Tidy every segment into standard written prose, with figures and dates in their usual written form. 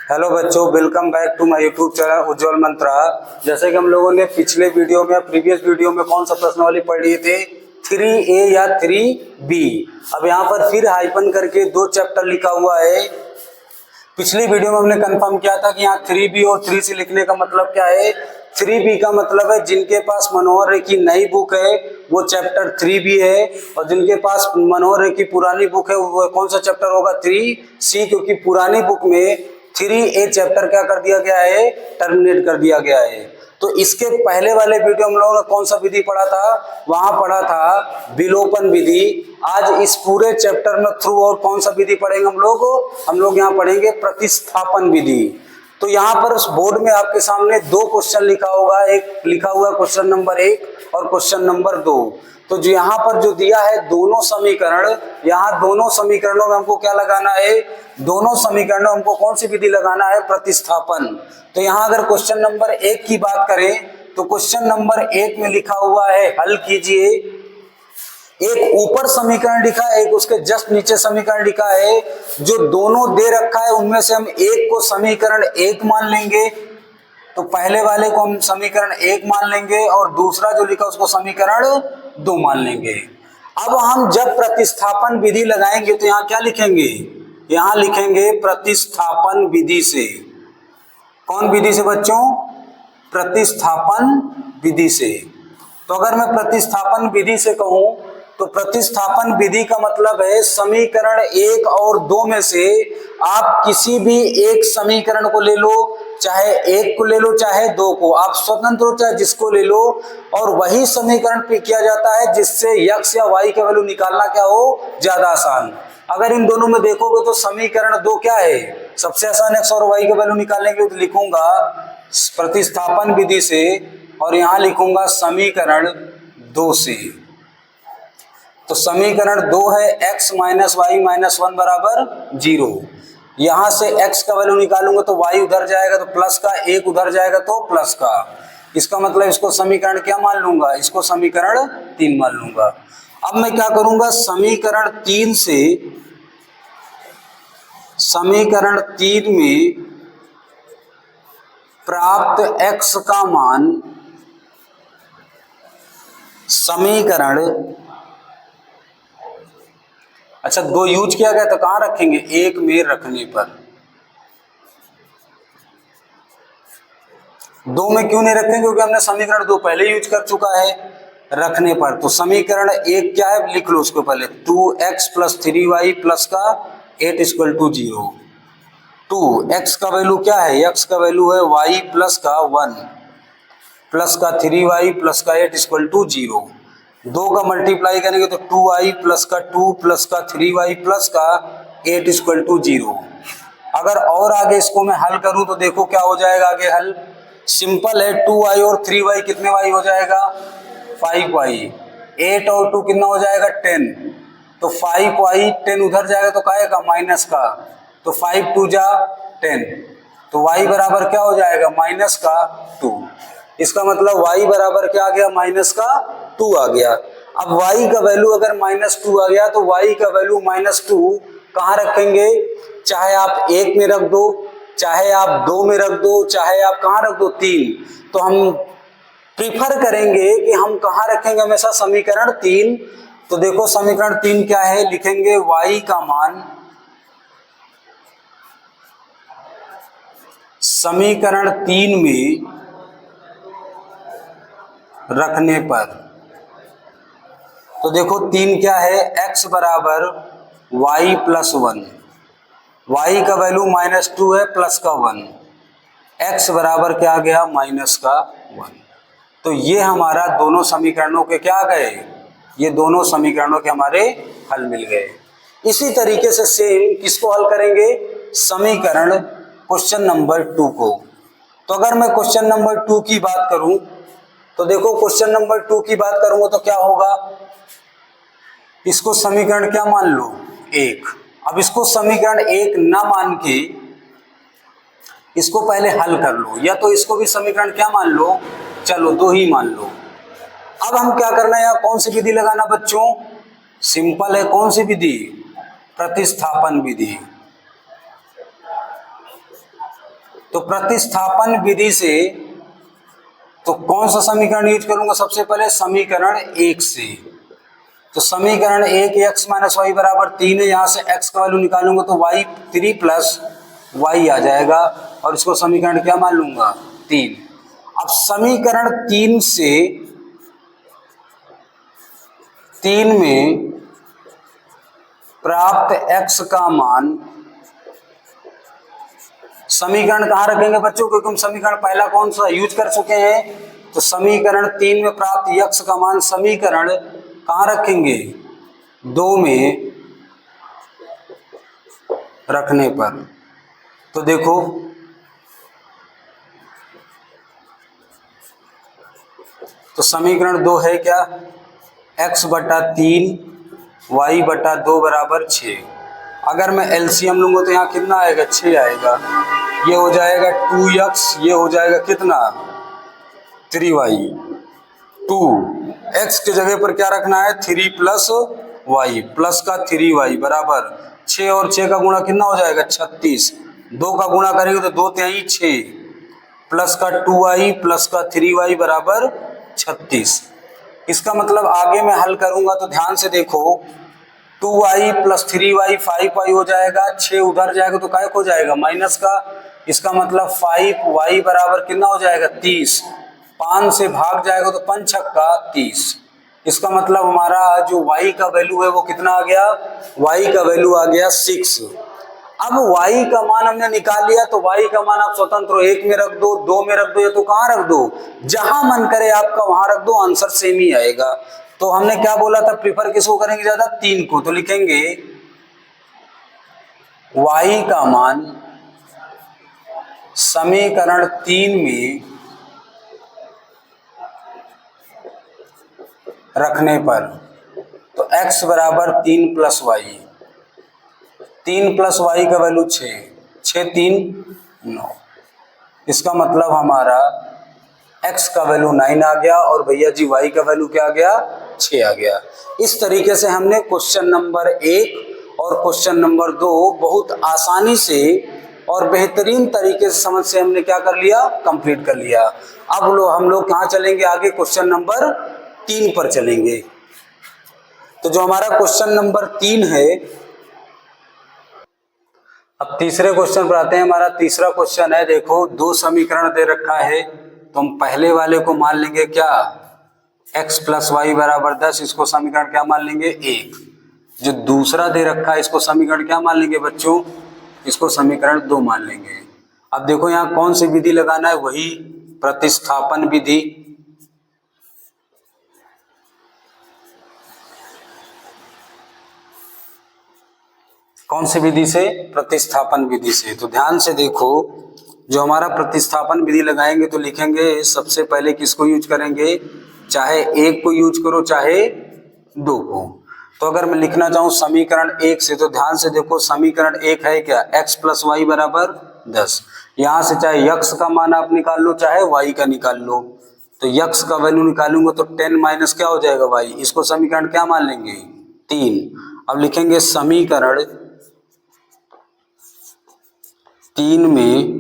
Hello बच्चों, welcome back to my YouTube channel Ujjwal Mantra. जैसे कि हम लोगों ने पिछले वीडियो में प्रीवियस वीडियो में कौन सा प्रश्नावली पढ़ लिए थे, 3A या 3B। अब यहाँ पर फिर हाइपन करके दो चैप्टर लिखा हुआ है। पिछली वीडियो में हमने कंफर्म किया था कि यहाँ 3B और 3C लिखने का मतलब क्या है। 3B का मतलब है जिनके पास मनोहर रे की नई बुक है वो चैप्टर 3B है, और जिनके पास मनोहर रे की पुरानी बुक है वो कौन सा चैप्टर होगा, 3C, क्योंकि पुरानी बुक में 3A चैप्टर क्या कर दिया गया है, टर्मिनेट कर दिया गया है। तो इसके पहले वाले वीडियो हम लोगों ने कौन सा विधि पढ़ा था, वहां पढ़ा था विलोपन विधि। आज इस पूरे चैप्टर में थ्रू आउट कौन सा विधि पढ़ेंगे हम लोग यहाँ पढ़ेंगे प्रतिस्थापन विधि। तो यहाँ पर उस बोर्ड में आपके सामने दो क्वेश्चन लिखा होगा, एक लिखा हुआ क्वेश्चन नंबर 1 और क्वेश्चन नंबर 2। तो जो यहाँ पर जो दिया है दोनों समीकरण, यहाँ दोनों समीकरणों में हमको क्या लगाना है, दोनों समीकरणों में हमको कौन सी विधि लगाना है, प्रतिस्थापन। तो यहाँ अगर क्वेश्चन नंबर 1 की बात करें तो क्वेश्चन नंबर 1 में लिखा हुआ है हल कीजिए। एक ऊपर समीकरण लिखा है, एक उसके जस्ट नीचे समीकरण लिखा है। जो दोनों दे रखा है उनमें से हम एक को समीकरण 1 मान लेंगे, तो पहले वाले को हम समीकरण 1 मान लेंगे और दूसरा जो लिखा उसको समीकरण 2 मान लेंगे। अब हम जब प्रतिस्थापन विधि लगाएंगे तो यहाँ क्या लिखेंगे, यहाँ लिखेंगे प्रतिस्थापन विधि से। कौन विधि से बच्चों, प्रतिस्थापन विधि से। तो अगर मैं प्रतिस्थापन विधि से कहूं तो प्रतिस्थापन विधि का मतलब है समीकरण 1 और 2 में से आप किसी भी एक समीकरण को ले लो, चाहे 1 को ले लो चाहे 2 को, आप स्वतंत्र हो चाहे जिसको ले लो, और वही समीकरण पे किया जाता है जिससे x या y का वैल्यू निकालना क्या हो, ज्यादा आसान। अगर इन दोनों में देखोगे तो समीकरण 2 क्या है, सबसे आसान x और y का वैल्यू निकालने के लिए तो लिखूंगा प्रतिस्थापन विधि से, और यहां लिखूंगा समीकरण 2 से। तो समीकरण 2 है x माइनस वाई माइनस 1 बराबर 0। यहां से x का वैल्यू निकालूंगा तो y उधर जाएगा तो प्लस का, 1 उधर जाएगा तो प्लस का। इसका मतलब इसको समीकरण क्या मान लूंगा, इसको समीकरण 3 मान लूंगा। अब मैं क्या करूंगा, समीकरण 3 में प्राप्त x का मान समीकरण, अच्छा 2 यूज किया गया तो कहां रखेंगे, 1 में रखने पर। 2 में क्यों नहीं रखेंगे, क्योंकि हमने समीकरण 2 पहले यूज कर चुका है रखने पर। तो समीकरण 1 क्या है, लिख लो उसको पहले, 2x + 3y प्लस का 8 = 0। 2x का वैल्यू क्या है, x का वैल्यू है y प्लस का 1 प्लस का 3y प्लस का 8 = 0। 2 का मल्टीप्लाई करेंगे तो 2i प्लस का 2 प्लस का 3y प्लस का 8 = 0। अगर और आगे इसको मैं हल करूं तो देखो क्या हो जाएगा आगे हल, सिंपल है। 2i और 3y कितने y हो जाएगा, 5y। 8 और 2 कितना हो जाएगा, 10। तो 5y, 10 उधर जाएगा तो क्या आएगा, माइनस का, तो 5 2 जा 10। तो y बराबर क्या हो जाएगा, माइनस का 2। इसका मतलब y बराबर क्या आ गया, माइनस का 2 आ गया। अब y का वैल्यू अगर -2 आ गया तो y का वैल्यू -2 कहाँ रखेंगे, चाहे आप 1 में रख दो, चाहे आप 2 में रख दो, चाहे आप कहाँ रख दो, 3। तो हम प्रीफर करेंगे कि हम कहाँ रखेंगे, हमेशा समीकरण 3। तो देखो समीकरण 3 क्या है, लिखेंगे y का मान समीकरण 3 में रखने पर। तो देखो 3 क्या है, x बराबर y प्लस 1, y का वैल्यू -2 है प्लस का 1, x बराबर क्या आ गया, माइनस का 1। तो ये हमारा दोनों समीकरणों के क्या गए, ये दोनों समीकरणों के हमारे हल मिल गए। इसी तरीके से सेम किसको हल करेंगे, समीकरण क्वेश्चन नंबर 2 को। तो अगर मैं क्वेश्चन नंबर 2 की बात करूं तो देखो क्वेश्चन नंबर 2 की बात करूंगा तो क्या होगा, इसको समीकरण क्या मान लो, 1। अब इसको समीकरण 1 ना मान के इसको पहले हल कर लो, या तो इसको भी समीकरण क्या मान लो, चलो 2 ही मान लो। अब हम क्या करना है, यहाँ कौन सी विधि लगाना बच्चों, सिंपल है, कौन सी विधि, प्रतिस्थापन विधि। तो प्रतिस्थापन विधि से तो कौन सा समीकरण यूज करूंगा? सबसे पहले समीकरण 1 से। तो समीकरण 1 x माइनस वाई बराबर 3 है, यहाँ से x का वैल्यू निकालूंगा तो y 3 प्लस y आ जाएगा और इसको समीकरण क्या मान लूंगा? 3। अब समीकरण 3 से 3 में प्राप्त x का मान, समीकरण कहाँ रखेंगे बच्चों? क्योंकि हम समीकरण पहला कौन सा यूज कर चुके हैं। तो समीकरण 3 में प्राप्त x का मान समीकरण कहाँ रखेंगे? 2 में रखने पर। तो देखो तो समीकरण 2 है क्या? x बटा 3 y बटा 2 बराबर 6। अगर मैं एलसीएम लूंगा तो यहाँ कितना आएगा? 6 आएगा। ये हो जाएगा 2x, ये हो जाएगा कितना? 3y। 2x के जगह पर क्या रखना है? 3 प्लस y प्लस का 3y बराबर 6 और 6 का गुणा कितना हो जाएगा? 36। 2 का गुणा करेंगे तो 2 तिहाई 6 प्लस का 2y प्लस का 3y बराबर 36। इसका मतलब आगे मैं हल करूंगा तो ध्यान से देखो, 2y प्लस 3y 5y हो जाएगा, 6 उधर जाएगा तो काय हो जाएगा? माइनस का। इसका मतलब 5y बराबर कितना हो जाएगा? 30। 5 से भाग जाएगा तो 5 छक्का 30। इसका मतलब हमारा जो y का वैल्यू है वो कितना आ गया? y का वैल्यू आ गया 6। अब y का मान हमने निकाल लिया तो y का मान आप स्वतंत्र हो, 1 में रख दो, 2 में रख दो या तो कहाँ रख दो? जहां मन करे आपका वहां रख दो, आंसर सेम ही आएगा। तो हमने क्या बोला था? प्रीफर किसको करेंगे ज्यादा? 3 को। तो लिखेंगे y का मान समीकरण 3 में रखने पर, तो x बराबर 3 प्लस वाई, 3 प्लस वाई का वैल्यू 6, 6 3 9। इसका मतलब हमारा x का वैल्यू 9 आ गया और भैया जी y का वैल्यू क्या आ गया? 6 आ गया। इस तरीके से हमने क्वेश्चन नंबर 1 और क्वेश्चन नंबर 2 बहुत आसानी से और बेहतरीन तरीके से समझ से हमने क्या कर लिया? कंप्लीट कर लिया। अब हम लोग कहाँ चलेंगे? आगे क्वेश्चन नंबर 3 पर चलेंगे। तो जो हमारा क्वेश्चन नंबर 3 है, अब तीसरे क्वेश्चन पर आते हैं। हमारा तीसरा क्वेश्चन है, देखो 2 समीकरण दे रखा है तो हम पहले वाले को मान लेंगे क्या? x प्लस वाई बराबर 10। इसको समीकरण क्या मान लेंगे? 1। जो दूसरा दे रखा है इसको समीकरण क्या मान लेंगे बच्चों? इसको समीकरण 2 मान लेंगे। अब देखो यहाँ कौन सी विधि लगाना है? वही प्रतिस्थापन विधि। कौन सी विधि से? प्रतिस्थापन विधि से। तो ध्यान से देखो, जो हमारा प्रतिस्थापन विधि लगाएंगे तो लिखेंगे सबसे पहले किसको यूज करेंगे? चाहे 1 को यूज करो चाहे 2 को। तो अगर मैं लिखना चाहूं समीकरण 1 से, तो ध्यान से देखो समीकरण 1 है क्या? x प्लस वाई बराबर 10। यहां से चाहे x का मान आप निकाल लो चाहे y का निकाल लो। तो x का वैल्यू निकालूंगा तो 10 माइनस क्या हो जाएगा? y। इसको समीकरण क्या मान लेंगे? 3। अब लिखेंगे समीकरण 3 में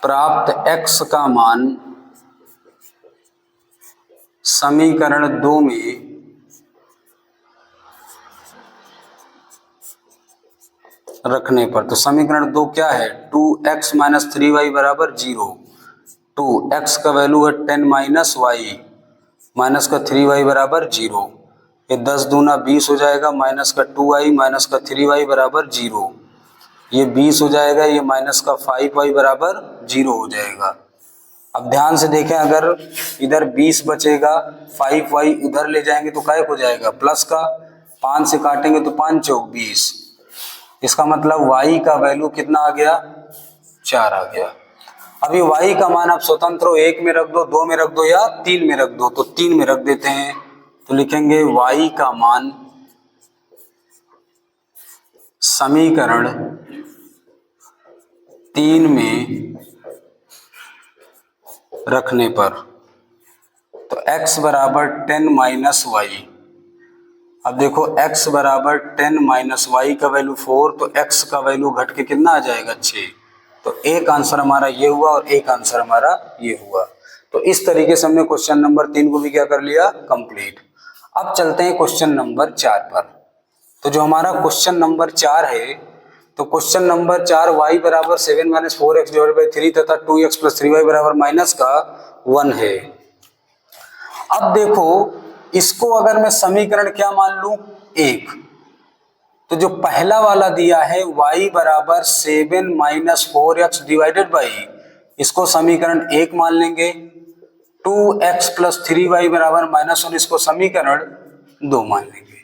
प्राप्त x का मान समीकरण 2 में रखने पर। तो समीकरण 2 क्या है? 2x माइनस 3y बराबर 0। 2x का वैल्यू है 10 माइनस वाई, माइनस का 3y बराबर 0। ये 10 दूना 20 हो जाएगा, माइनस का 2y माइनस का 3y बराबर 0। ये 20 हो जाएगा, ये माइनस का 5y बराबर 0 हो जाएगा। अब ध्यान से देखें, अगर इधर 20 बचेगा, 5y उधर ले जाएंगे तो क्या हो जाएगा? प्लस का। 5 से काटेंगे तो 5 चौक 20। इसका मतलब y का वैल्यू कितना आ गया? 4 आ गया। अभी y का मान आप स्वतंत्र हो, 1 में रख दो, 2 में रख दो या 3 में रख दो। तो 3 में रख देते हैं। तो लिखेंगे y का मान समीकरण 3 में रखने पर, तो x बराबर 10 माइनस वाई। अब देखो x बराबर 10 माइनस वाई का वैल्यू 4, तो x का वैल्यू घट के कितना आ जाएगा? 6। तो एक आंसर हमारा ये हुआ और एक आंसर हमारा ये हुआ। तो इस तरीके से हमने क्वेश्चन नंबर 3 को भी क्या कर लिया, कंप्लीट। अब चलते हैं क्वेश्चन नंबर 4 पर। तो जो हमारा क्वेश्चन नंबर 4 है, तो क्वेश्चन नंबर 4 y बराबर 7 माइनस 4x डिवाइडेड बाई 3 तथा 2x प्लस 3y बराबर माइनस का 1 है। अब देखो इसको अगर मैं समीकरण क्या मान लूं, 1, तो जो पहला वाला दिया है y बराबर 7 माइनस 4x डिवाइडेड बाई, इसको समीकरण 1 मान लेंगे। 2x प्लस 3y बराबर माइनस 1, इसको समीकरण 2 मान लेंगे।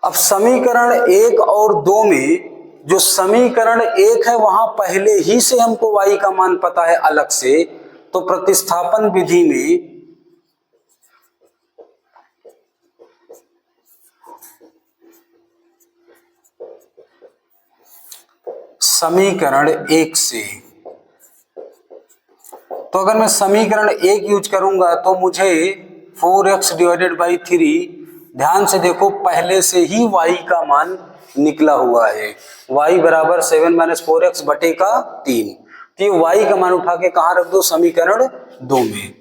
अब समीकरण 1 और 2 में जो समीकरण 1 है वहां पहले ही से हमको y का मान पता है अलग से, तो प्रतिस्थापन विधि में समीकरण 1 से, तो अगर मैं समीकरण 1 यूज करूंगा तो मुझे 4x डिवाइडेड बाई 3, ध्यान से देखो पहले से ही y का मान निकला हुआ है, y बराबर 7 माइनस 4x बटे का 3। तो ये y का मान उठा के कहाँ रख दो, समीकरण 2 में।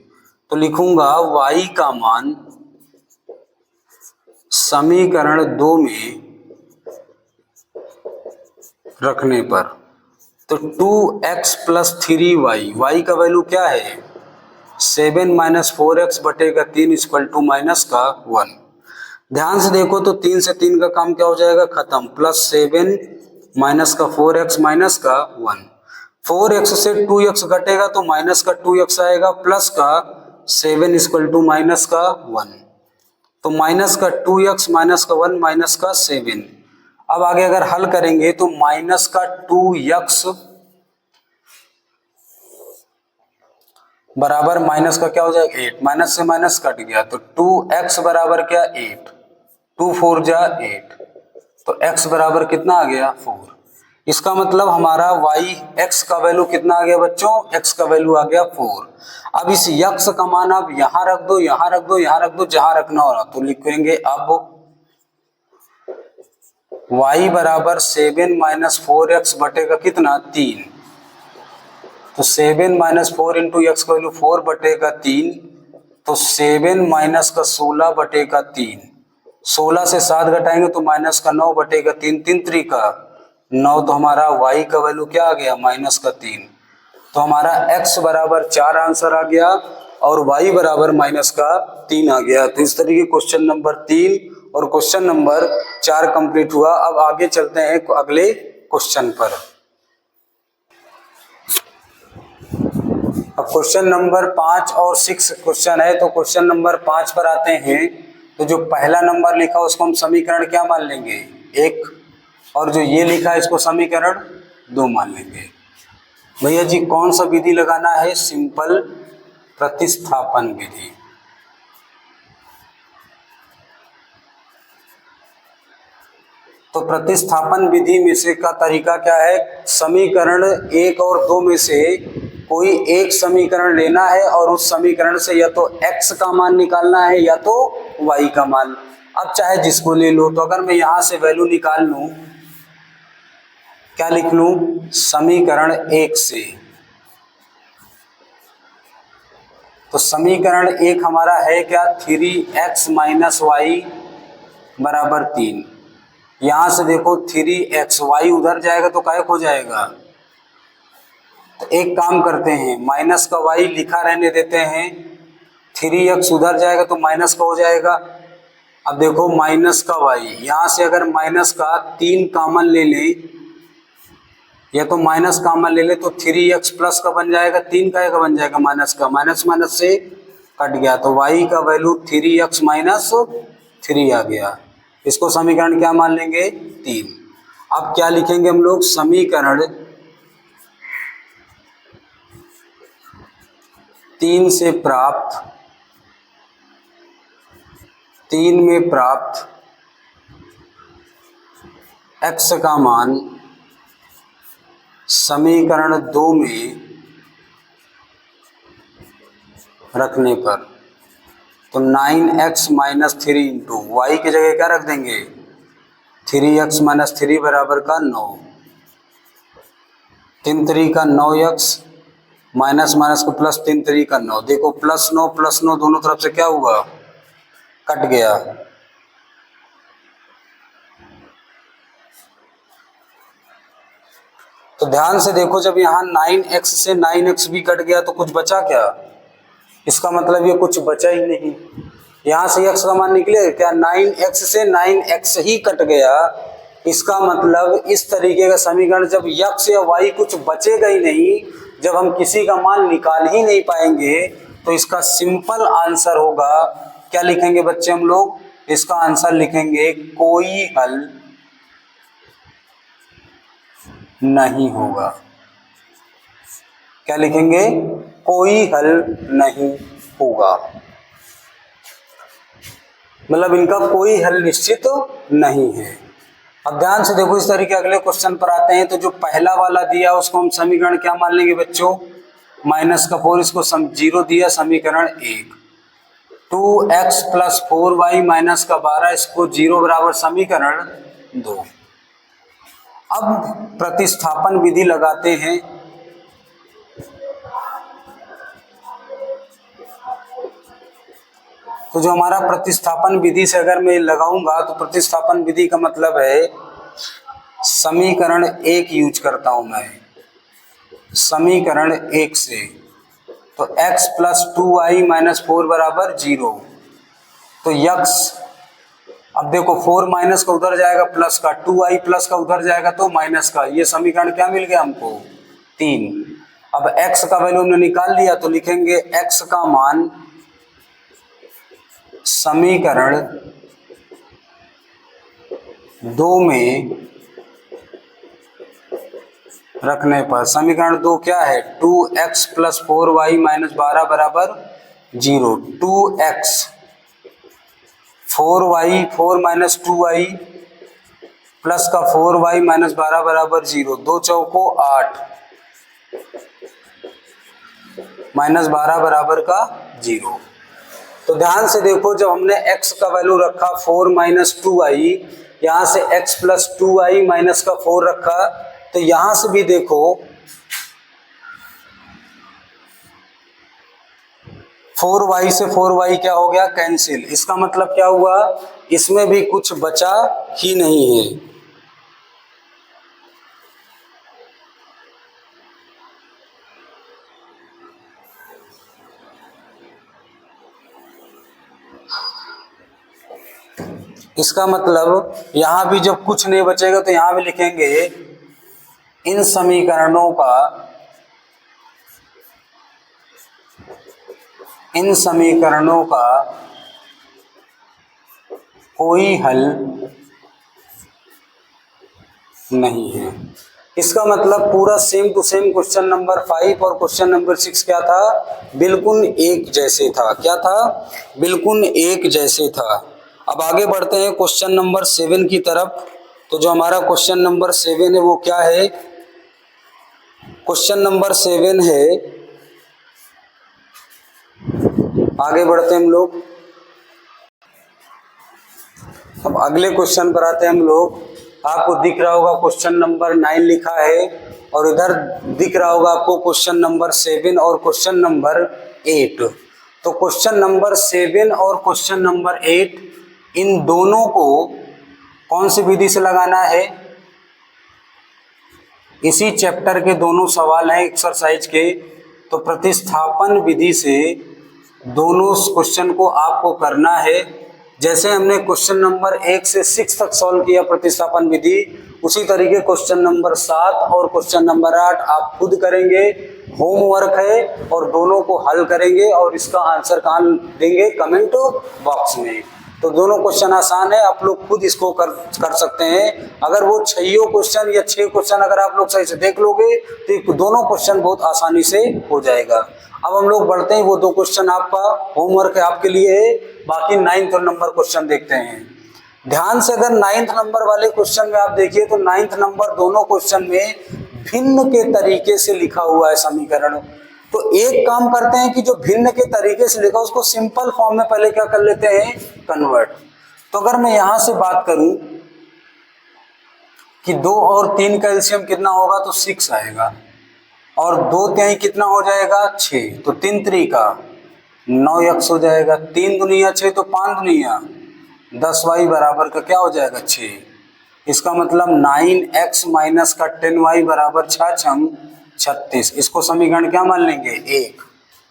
तो लिखूंगा y का मान समीकरण 2 में रखने पर, तो 2x प्लस 3y, y का वैल्यू क्या है 7 माइनस 4x बटे का 3 इक्वल टू माइनस का 1। ध्यान से देखो तो 3 से 3 का काम क्या हो जाएगा, खत्म, प्लस 7 माइनस का 4x माइनस का 1। 4x से 2x घटेगा तो माइनस का 2x आएगा, प्लस का 7 इक्वल टू माइनस का 1। तो माइनस का 2x माइनस का 1 माइनस का 7। अब आगे अगर हल करेंगे तो माइनस का 2x बराबर माइनस का क्या हो जाएगा 8, माइनस से माइनस कट गया तो 2x बराबर क्या 8, 2 4 जा 8, तो x बराबर कितना आ गया 4। इसका मतलब हमारा y x का वैल्यू कितना आ गया बच्चों, x का वैल्यू आ गया 4। अब इस x का मान आप यहां रख दो, यहां रख दो, यहां रख दो, जहां रखना हो रहा, तो लिखेंगे अब y बराबर 7 माइनस 4x बटे का कितना 3, तो 7 माइनस 4 इंटू एक्स का वैल्यू 4 बटे का 3, तो 7 माइनस का 16 बटे का 3, 16 से 7 घटाएंगे तो माइनस का 9 बटे का 3, 3 3 का 9, तो हमारा y का वैल्यू क्या आ गया माइनस का 3। तो हमारा x बराबर 4 आंसर आ गया और y बराबर माइनस का 3 आ गया। तो इस तरीके क्वेश्चन नंबर 3 और क्वेश्चन नंबर 4 कंप्लीट हुआ। अब आगे चलते हैं अगले क्वेश्चन पर। अब क्वेश्चन नंबर 5 और 6 क्वेश्चन है, तो क्वेश्चन नंबर 5 पर आते हैं। तो जो पहला नंबर लिखा उसको हम समीकरण क्या मान लेंगे 1, और जो ये लिखा है इसको समीकरण 2 मान लेंगे। भैया जी कौन सा विधि लगाना है, सिंपल प्रतिस्थापन विधि। तो प्रतिस्थापन विधि में से का तरीका क्या है, समीकरण 1 और 2 में से कोई एक समीकरण लेना है और उस समीकरण से या तो x का मान निकालना है या तो y का मान। अब चाहे जिसको ले लो, तो अगर मैं यहां से वैल्यू निकाल लूं, क्या लिख लूं, समीकरण 1 से, तो समीकरण 1 हमारा है क्या 3x माइनस वाई बराबर 3। यहां से देखो 3x, y उधर जाएगा तो काय हो जाएगा, तो एक काम करते हैं माइनस का y लिखा रहने देते हैं, 3x उधर जाएगा तो माइनस का हो जाएगा। अब देखो माइनस का y, यहां से अगर माइनस का 3 कॉमन ले ले या तो माइनस कॉमन ले ले तो 3x प्लस का बन जाएगा, 3 का बन जाएगा माइनस का, माइनस माइनस से कट गया, तो y का वैल्यू 3x माइनस 3 आ गया। इसको समीकरण क्या मान लेंगे 3। अब क्या लिखेंगे हम लोग, समीकरण 3 से प्राप्त, 3 में प्राप्त x का मान समीकरण 2 में रखने पर, तो 9x माइनस 3 इंटू वाई की जगह क्या रख देंगे 3x माइनस 3 बराबर का 9, 3 3 का 9x माइनस माइनस को प्लस 3 3 का 9। देखो प्लस 9 दोनों तरफ से क्या हुआ, कट गया। तो ध्यान से देखो, जब यहाँ 9x से 9x भी कट गया तो कुछ बचा क्या? इसका मतलब ये कुछ बचा ही नहीं। यहाँ से x का मान निकले क्या? 9x से 9x ही कट गया। इसका मतलब इस तरीके का समीकरण जब x या y कुछ बचेगा ही नहीं, जब हम किसी का मान निकाल ही नहीं पाएंगे, तो इसका सिंपल आंसर होगा, क्या लिखेंगे बच्चे हम लोग? इसका आंसर लिखेंगे कोई हल नहीं होगा। क्या लिखेंगे? कोई हल नहीं होगा। मतलब इनका कोई हल निश्चित नहीं है। अब ध्यान से देखो, इस तरीके अगले क्वेश्चन पर आते हैं। तो जो पहला वाला दिया उसको हम समीकरण क्या मान लेंगे बच्चों? माइनस का 4, इसको 0 दिया, समीकरण 1। 2x प्लस 4y माइनस का 12, इसको 0 बराबर समीकरण 2। अब प्रतिस्थापन विधि लगाते हैं। तो जो हमारा प्रतिस्थापन विधि से अगर मैं लगाऊंगा, तो प्रतिस्थापन विधि का मतलब है समीकरण 1 यूज करता हूं मैं, समीकरण 1 से। तो x प्लस 2y माइनस 4 बराबर 0। तो x, अब देखो 4 माइनस का उधर जाएगा प्लस का, 2y प्लस का उधर जाएगा तो माइनस का। ये समीकरण क्या मिल गया हमको? 3। अब x का वैल्यू हमने निकाल लिया, तो लिखेंगे x का मान समीकरण 2 में रखने पर, समीकरण 2 क्या है? 2x प्लस 4y माइनस 12 बराबर 0। 2x 4y 4 minus 2y plus का 4y माइनस 12 बराबर 0। 2 चौको 8 माइनस 12 बराबर का 0। तो ध्यान से देखो, जब हमने x का वैल्यू रखा 4 माइनस 2y, यहां से x प्लस 2y माइनस का 4 रखा, तो यहां से भी देखो 4y से 4y क्या हो गया? कैंसिल। इसका मतलब क्या हुआ? इसमें भी कुछ बचा ही नहीं है। इसका मतलब यहां भी जब कुछ नहीं बचेगा, तो यहां भी लिखेंगे इन समीकरणों का कोई हल नहीं है। इसका मतलब पूरा same to same question number 5 और क्वेश्चन नंबर 6 क्या था? बिल्कुल एक जैसे था। क्या था? बिल्कुल एक जैसे था। अब आगे बढ़ते हैं क्वेश्चन नंबर 7 की तरफ। तो जो हमारा क्वेश्चन नंबर 7 है वो क्या है? क्वेश्चन नंबर 7 है, आगे बढ़ते हैं हम लोग। अब अगले क्वेश्चन पर आते हैं हम लोग। आपको दिख रहा होगा क्वेश्चन नंबर 9 लिखा है, और इधर दिख रहा होगा आपको क्वेश्चन नंबर 7 और क्वेश्चन नंबर 8। तो क्वेश्चन नंबर 7 और क्वेश्चन नंबर 8, इन दोनों को कौन सी विधि से लगाना है? इसी चैप्टर के दोनों सवाल हैं एक्सरसाइज के। तो प्रतिस्थापन विधि से दोनों क्वेश्चन को आपको करना है। जैसे हमने क्वेश्चन नंबर 1 से 6 तक सॉल्व किया प्रतिस्थापन विधि, उसी तरीके क्वेश्चन नंबर 7 और क्वेश्चन नंबर 8 आप खुद करेंगे। होमवर्क है, और दोनों को हल करेंगे और इसका आंसर कहाँ देंगे? कमेंट बॉक्स में। तो दोनों क्वेश्चन आसान है, आप लोग खुद इसको कर सकते हैं। अगर वो 6 क्वेश्चन या 6 क्वेश्चन अगर आप लोग सही से देख लोगे, तो दोनों क्वेश्चन बहुत आसानी से हो जाएगा। अब हम लोग बढ़ते हैं, वो 2 क्वेश्चन आपका होमवर्क है, आपके लिए है। बाकी 9th नंबर क्वेश्चन देखते हैं। ध्यान से अगर 9th नंबर वाले क्वेश्चन में आप देखिए, तो 9th नंबर दोनों क्वेश्चन में भिन्न के तरीके से लिखा हुआ है समीकरण। तो एक काम करते हैं कि जो भिन्न के तरीके से लिखा उसको सिंपल फॉर्म में पहले क्या कर लेते हैं? कन्वर्ट। तो अगर मैं यहां से बात करूं कि 2 और 3 का एलसीएम कितना होगा, तो 6 आएगा। और 2/3 कितना हो जाएगा 6, तो 3 त्रिका 9x हो जाएगा। 3 दुनिया 6 तो 5 दुनिया 10y बराबर का क्या हो जाएगा 6। इसका मतलब 9x माइनस का 10y बराबर 6 36। इसको समीकरण क्या मान लेंगे 1।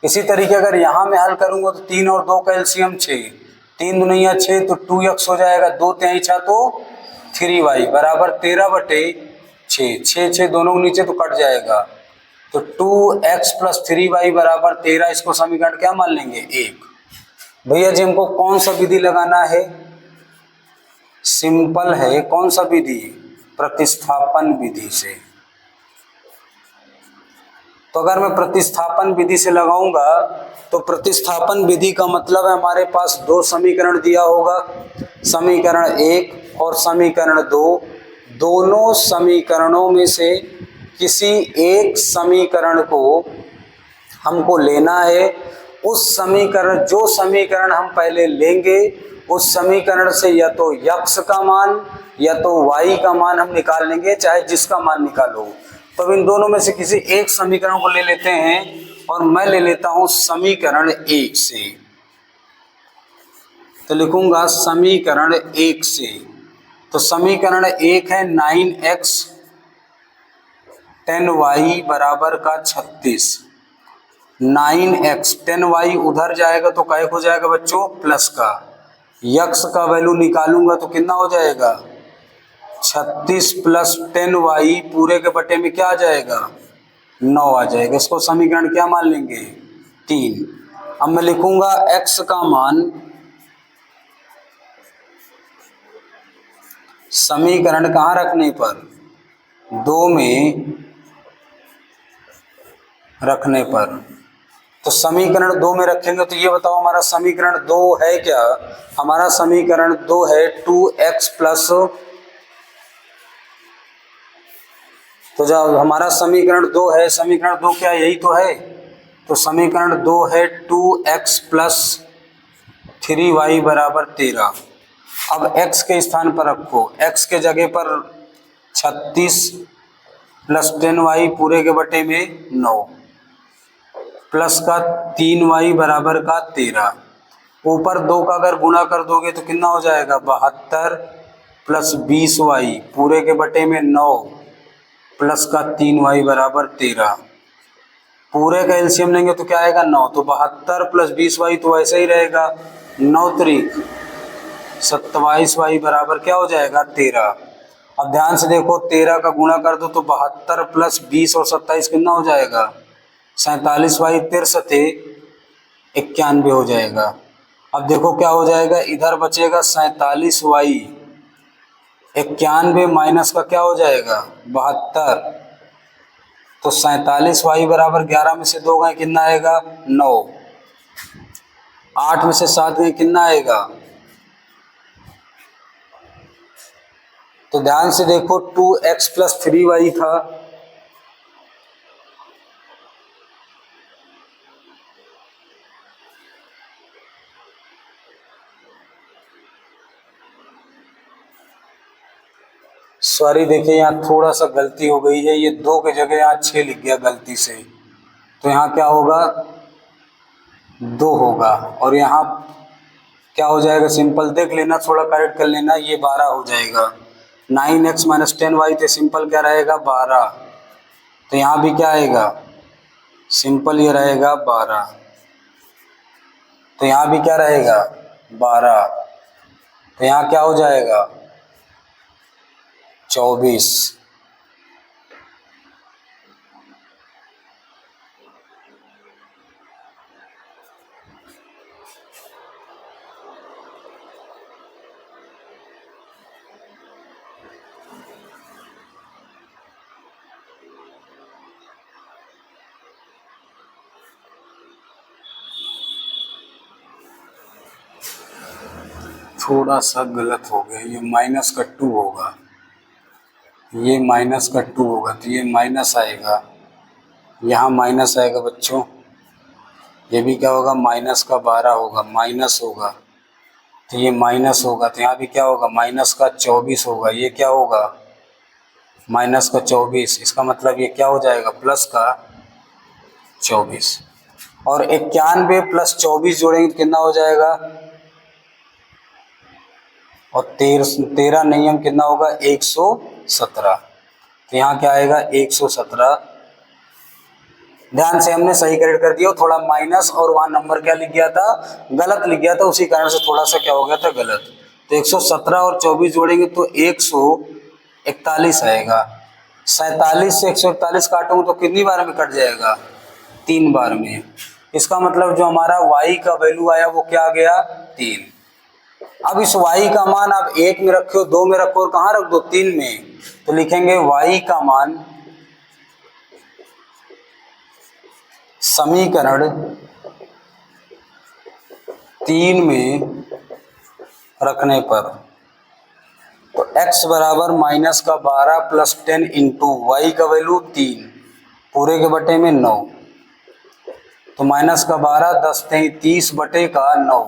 इसी तरीके अगर यहाँ मैं हल करूंगा तो 3 और 2 का एलसीएम 6, 3 दुनिया 6 तो 2x हो जाएगा, 2 3 6 तो 3y बराबर 13/6। 6 6 दोनों के नीचे तो कट जाएगा, तो 2x + 3y बराबर 13। इसको समीकरण क्या मान लेंगे 1। भैया जी हमको कौन सा विधि लगाना है, सिंपल है। कौन सा विधि, प्रतिस्थापन विधि से। तो अगर मैं प्रतिस्थापन विधि से लगाऊंगा तो प्रतिस्थापन विधि का मतलब है हमारे पास 2 समीकरण दिया होगा, समीकरण 1 और समीकरण 2। दोनों समीकरणों में से किसी एक समीकरण को हमको लेना है। उस समीकरण, जो समीकरण हम पहले लेंगे उस समीकरण से या तो x का मान या तो y का मान हम निकाल लेंगे, चाहे जिसका मान निकालो। तो इन दोनों में से किसी एक समीकरण को ले लेते हैं और मैं ले लेता हूं समीकरण 1 से। तो लिखूंगा समीकरण 1 से। तो समीकरण 1 है 9x 10y बराबर का 36। 9x 10y उधर जाएगा तो क्या हो जाएगा बच्चों प्लस का, x का वैल्यू निकालूंगा तो कितना हो जाएगा 36 + 10y पूरे के बटे में क्या आ जाएगा 9 आ जाएगा। इसको समीकरण क्या मान लेंगे 3। अब मैं लिखूंगा x का मान समीकरण कहाँ रखने पर, 2 में रखने पर। तो समीकरण 2 में रखेंगे तो ये बताओ हमारा समीकरण 2 है क्या, हमारा समीकरण 2 है 2x प्लस, तो जब हमारा समीकरण 2 है, समीकरण 2 क्या यही तो है, तो समीकरण 2 है 2x + 3y बराबर 13। अब x के स्थान पर रखो, x के जगह पर 36 + 10y पूरे के बटे में 9 प्लस का 3y बराबर का 13। ऊपर 2 का अगर गुणा कर दोगे तो कितना हो जाएगा 72 + 20y पूरे के बटे में 9 प्लस का 3y बराबर 13। पूरे का एलसीएम लेंगे तो क्या आएगा 9, तो 72 + 20y तो ऐसे ही रहेगा, 9 त्रिक 27y बराबर क्या हो जाएगा 13। अब ध्यान से देखो 13 का गुणा कर दो तो 72 + 20 और 27 कितना हो जाएगा 47y 63 91 हो जाएगा। अब देखो क्या हो जाएगा, इधर बचेगा 47y 91 माइनस का क्या हो जाएगा 72, तो 47y बराबर 11 में से 2 गए कितना आएगा 9, 8 में से 7 गए कितना आएगा। तो ध्यान से देखो 2x + 3y था, सॉरी देखिए यहाँ थोड़ा सा गलती हो गई है, ये 2 की जगह यहाँ 6 लिख गया गलती से, तो यहाँ क्या होगा 2 होगा और यहाँ क्या हो जाएगा, सिंपल देख लेना, थोड़ा करेक्ट कर लेना, ये 12 हो जाएगा। 9x - 10y तो सिंपल क्या रहेगा 12, तो यहाँ भी क्या आएगा सिंपल ये रहेगा 12, तो यहाँ भी क्या रहेगा 12, तो यहाँ क्या हो जाएगा 24। थोड़ा सा गलत हो गया, ये -2 होगा, ये -2 होगा, तो ये माइनस आएगा, यहाँ माइनस आएगा बच्चों, ये भी क्या होगा -12 होगा, माइनस होगा, तो ये माइनस होगा, तो यहाँ भी क्या होगा -24 होगा, ये क्या होगा -24। इसका मतलब ये क्या हो जाएगा प्लस का 24 और 91 प्लस 24 जोड़ेंगे तो कितना हो जाएगा, और 13 नहीं हम कितना होगा 117। तो यहाँ क्या आएगा 117। ध्यान से हमने सही करेक्ट कर दिया, थोड़ा माइनस और वहां नंबर क्या लिख गया था, गलत लिख गया था, उसी कारण से थोड़ा सा क्या हो गया था गलत। तो 117 और 24 जोड़ेंगे तो 141 आएगा। 47 से 141 काटूंगा तो कितनी बार में कट जाएगा, 3 बार में। इसका मतलब जो हमारा y का वैल्यू आया वो क्या आ गया 3। अब इस y का मान आप 1 में रखो, 2 में रखो और कहाँ रख दो 3 में, तो लिखेंगे y का मान समीकरण 3 में रखने पर, तो x बराबर माइनस का 12 प्लस 10 इंटू वाई का वैल्यू 3 पूरे के बटे में 9, तो माइनस का 12 10 30 बटे का 9,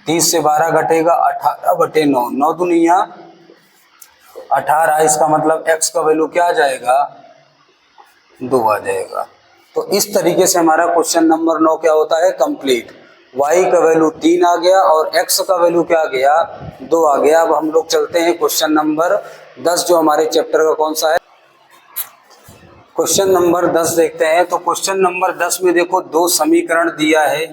30 से 12 घटेगा 18 बटे 9, 9 दुनिया 18। इसका मतलब x का वैल्यू क्या आ जाएगा 2 आ जाएगा। तो इस तरीके से हमारा क्वेश्चन नंबर 9 क्या होता है कंप्लीट। y का वैल्यू 3 आ गया और x का वैल्यू क्या आ गया 2 आ गया। अब हम लोग चलते हैं क्वेश्चन नंबर 10 जो हमारे चैप्टर का कौन सा है, क्वेश्चन नंबर 10 देखते हैं। तो क्वेश्चन नंबर 10 में देखो 2 समीकरण दिया है,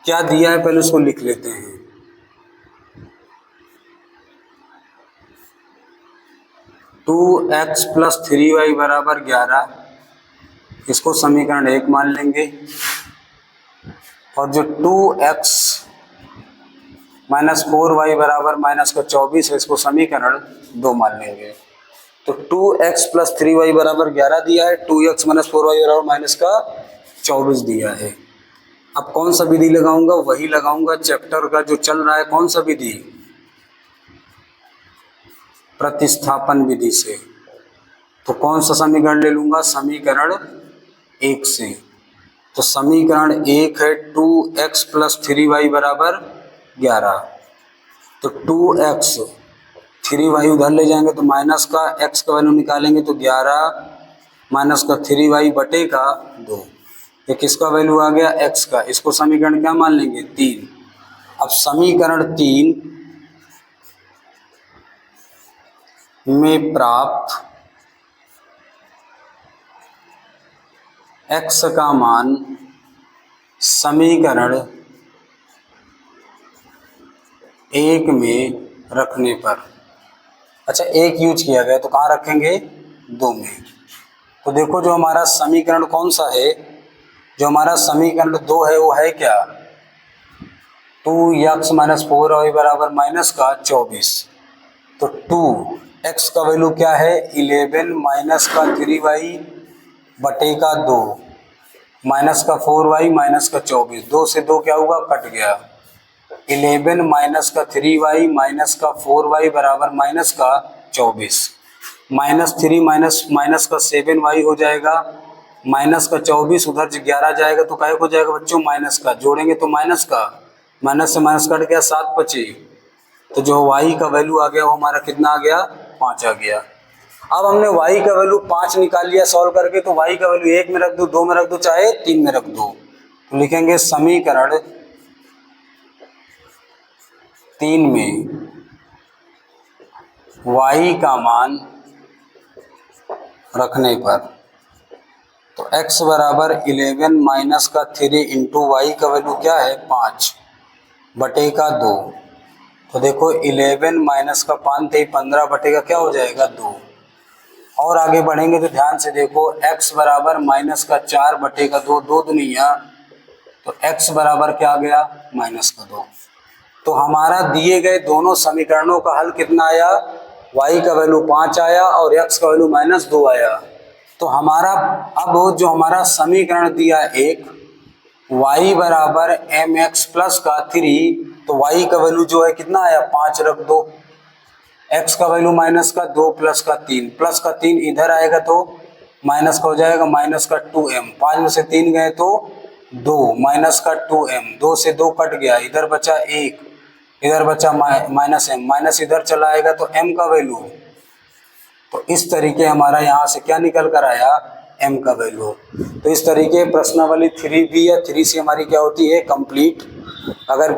क्या दिया है पहले उसको लिख लेते हैं। 2x प्लस 3y बराबर 11, इसको समीकरण 1 मान लेंगे, और जो 2x माइनस 4y बराबर माइनस का 24 है इसको समीकरण 2 मान लेंगे। तो 2x प्लस 3y बराबर 11 दिया है, 2x माइनस 4y बराबर माइनस का 24 दिया है। अब कौन सा विधि लगाऊंगा, वही लगाऊंगा चैप्टर का जो चल रहा है, कौन सा विधि, प्रतिस्थापन विधि से। तो कौन सा समीकरण ले लूंगा, समीकरण 1 से। तो समीकरण 1 है 2x प्लस 3y बराबर 11, तो 2x 3y उधर ले जाएंगे तो माइनस का x का वैल्यू निकालेंगे तो 11 माइनस का 3y बटे का 2, ये किसका वैल्यू आ गया x का, इसको समीकरण क्या मान लेंगे 3। अब समीकरण 3 में प्राप्त x का मान समीकरण 1 में रखने पर, अच्छा 1 यूज किया गया तो कहाँ रखेंगे 2 में। तो देखो जो हमारा समीकरण कौन सा है, जो हमारा समीकरण 2 है वो है क्या, 2x माइनस 4y बराबर माइनस का 24। तो 2x का वैल्यू क्या है 11 माइनस का 3y बटे का 2 माइनस का 4y माइनस का 24, 2 से 2 क्या हुआ कट गया, 11 माइनस का 3y माइनस का 4y बराबर माइनस का 24, माइनस 3 माइनस का 7y हो जाएगा, माइनस का 24 उधर 11 जाएगा तो क्या हो जाएगा बच्चों माइनस का, जोड़ेंगे तो माइनस का, माइनस से माइनस कट गया 7 बचे, तो जो y का वैल्यू आ गया वो हमारा कितना आ गया 5 आ गया। अब हमने y का वैल्यू 5 निकाल लिया सॉल्व करके, तो y का वैल्यू 1 में रख दो, 2 में रख दो, चाहे 3 में रख दो। तो लिखेंगे समीकरण 3 में y का मान रखने पर, तो x बराबर 11 माइनस का 3 इंटू वाई का वैल्यू क्या है 5 बटे का 2। तो देखो 11 माइनस का 5 थे 15 बटे का क्या हो जाएगा 2। और आगे बढ़ेंगे तो ध्यान से देखो x बराबर माइनस का 4 बटे का 2, 2 दुनिया, तो x बराबर क्या आ गया माइनस का 2। तो हमारा दिए गए दोनों समीकरणों का हल कितना आया, y का वैल्यू 5 आया और x का वैल्यू माइनस 2 आया। तो हमारा अब जो हमारा समीकरण दिया एक y बराबर mx प्लस का 3, तो y का वैल्यू जो है कितना आया 5 रख दो, x का वैल्यू माइनस का 2 प्लस का 3, प्लस का 3 इधर आएगा तो माइनस का हो जाएगा माइनस का 2m, 5 में से 3 गए तो 2 माइनस का 2m, 2 से 2 कट गया, इधर बचा 1, इधर बचा माइनस m, माइनस इधर चला आएगा तो m का वैल्यू तो इस तरीके हमारा यहाँ से क्या निकल कर आया, m का वैल्यू। तो इस तरीके प्रश्नावली 3B या 3C हमारी क्या होती है, कंप्लीट। अगर